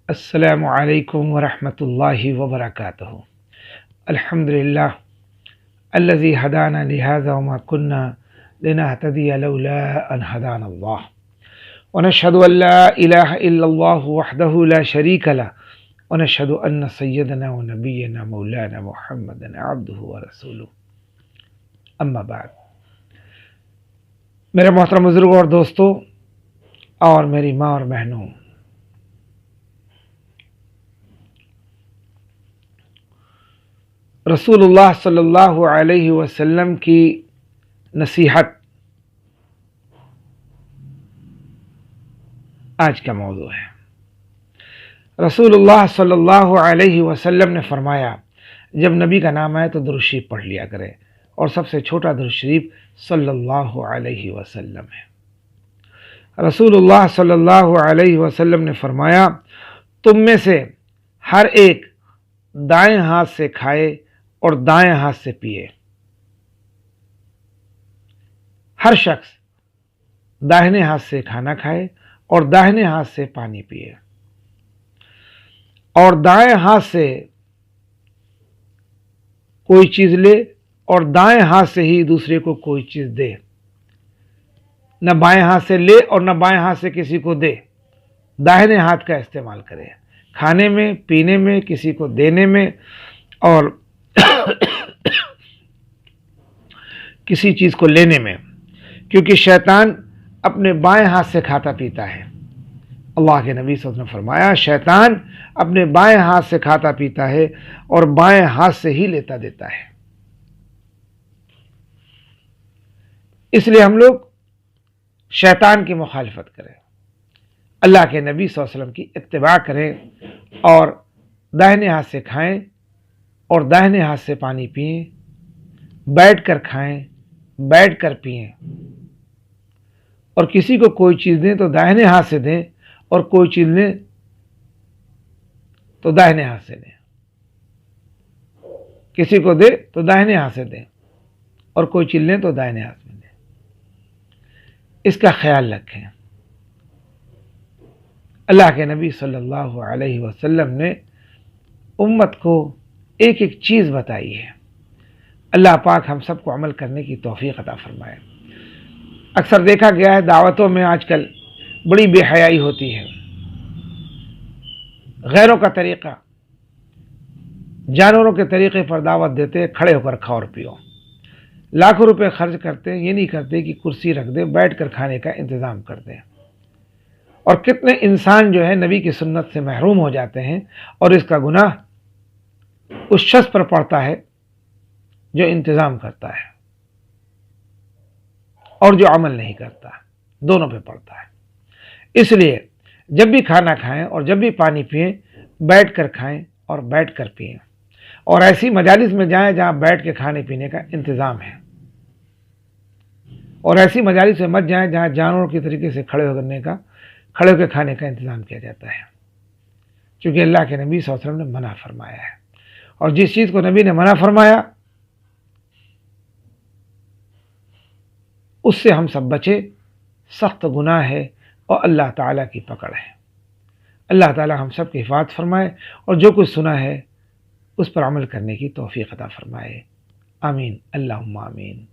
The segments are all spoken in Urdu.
السلام علیکم ورحمۃ اللہ وبرکاتہ۔ الحمد للہ الذی ہدانا لہذا وما كنا لنهتدی لولا ان ہدانا اللہ ونشهد ان لا الہ الا اللہ وحدہ لا شریک له ونشهد ان سیدنا ونبینا مولانا محمدا عبدہ ورسولہ، اما بعد۔ میرے محترم بزرگوں اور دوستوں اور میری ماں اور بہنوں، رسول اللہ صلی اللہ علیہ وسلم کی نصیحت آج کا موضوع ہے۔ رسول اللہ صلی اللہ علیہ وسلم نے فرمایا، جب نبی کا نام آئے تو درود شریف پڑھ لیا کرے، اور سب سے چھوٹا درود شریف صلی اللہ علیہ وسلم ہے۔ رسول اللہ صلی اللہ علیہ وسلم نے فرمایا، تم میں سے ہر ایک دائیں ہاتھ سے کھائے اور دائیں ہاتھ سے پیے۔ ہر شخص داہنے ہاتھ سے کھانا کھائے اور داہنے ہاتھ سے پانی پیے، اور دائیں ہاتھ سے کوئی چیز لے اور دائیں ہاتھ سے ہی دوسرے کو کوئی چیز دے، نہ بائیں ہاتھ سے لے اور نہ بائیں ہاتھ سے کسی کو دے، داہنے ہاتھ کا استعمال کرے، کھانے میں، پینے میں، کسی کو دینے میں، اور کسی چیز کو لینے میں، کیونکہ شیطان اپنے بائیں ہاتھ سے کھاتا پیتا ہے۔ اللہ کے نبی صلی اللہ علیہ وسلم نے فرمایا، شیطان اپنے بائیں ہاتھ سے کھاتا پیتا ہے اور بائیں ہاتھ سے ہی لیتا دیتا ہے۔ اس لیے ہم لوگ شیطان کی مخالفت کریں، اللہ کے نبی صلی اللہ علیہ وسلم کی اتباع کریں، اور داہنے ہاتھ سے کھائیں اور داہنے ہاتھ سے پانی پئیں، بیٹھ کر کھائیں، بیٹھ کر پئیں، اور کسی کو کوئی چیز دیں تو داہنے ہاتھ سے دیں، اور کوئی چیز لیں تو داہنے ہاتھ سے دیں۔ کسی کو دے تو داہنے ہاتھ سے دیں، اور کوئی چیز لیں تو دائنے ہاتھ میں دیں۔ اس کا خیال رکھیں۔ اللہ کے نبی صلی اللہ علیہ وسلم نے امت کو ایک ایک چیز بتائی ہے۔ اللہ پاک ہم سب کو عمل کرنے کی توفیق عطا فرمائے۔ اکثر دیکھا گیا ہے دعوتوں میں آج کل بڑی بے حیائی ہوتی ہے، غیروں کا طریقہ، جانوروں کے طریقے پر دعوت دیتے، کھڑے ہو کر کھاؤ اور پیو، لاکھوں روپے خرچ کرتے، یہ نہیں کرتے کہ کرسی رکھ دے، بیٹھ کر کھانے کا انتظام کرتے ہیں، اور کتنے انسان جو ہے نبی کی سنت سے محروم ہو جاتے ہیں، اور اس کا گناہ اس شخص پر پڑتا ہے جو انتظام کرتا ہے اور جو عمل نہیں کرتا، دونوں پہ پڑتا ہے۔ اس لیے جب بھی کھانا کھائیں اور جب بھی پانی پئیں، بیٹھ کر کھائیں اور بیٹھ کر پئیں، اور ایسی مجالس میں جائیں جہاں بیٹھ کے کھانے پینے کا انتظام ہے، اور ایسی مجالس میں مت جائیں جہاں جانوروں کی طریقے سے کھڑے ہو کے کھانے کا انتظام کیا جاتا ہے، کیونکہ اللہ کے نبی صلی اللہ علیہ وسلم نے منع فرمایا ہے، اور جس چیز کو نبی نے منع فرمایا اس سے ہم سب بچے، سخت گناہ ہے اور اللہ تعالیٰ کی پکڑ ہے۔ اللہ تعالیٰ ہم سب کی حفاظت فرمائے، اور جو کچھ سنا ہے اس پر عمل کرنے کی توفیق عطا فرمائے، آمین، اللہم آمین۔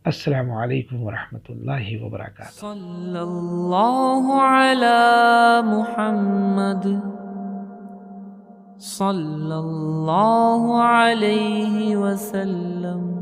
السلام علیکم ورحمۃ اللہ وبرکاتہ۔ صلی اللہ علی محمد صلی اللہ علیہ وسلم۔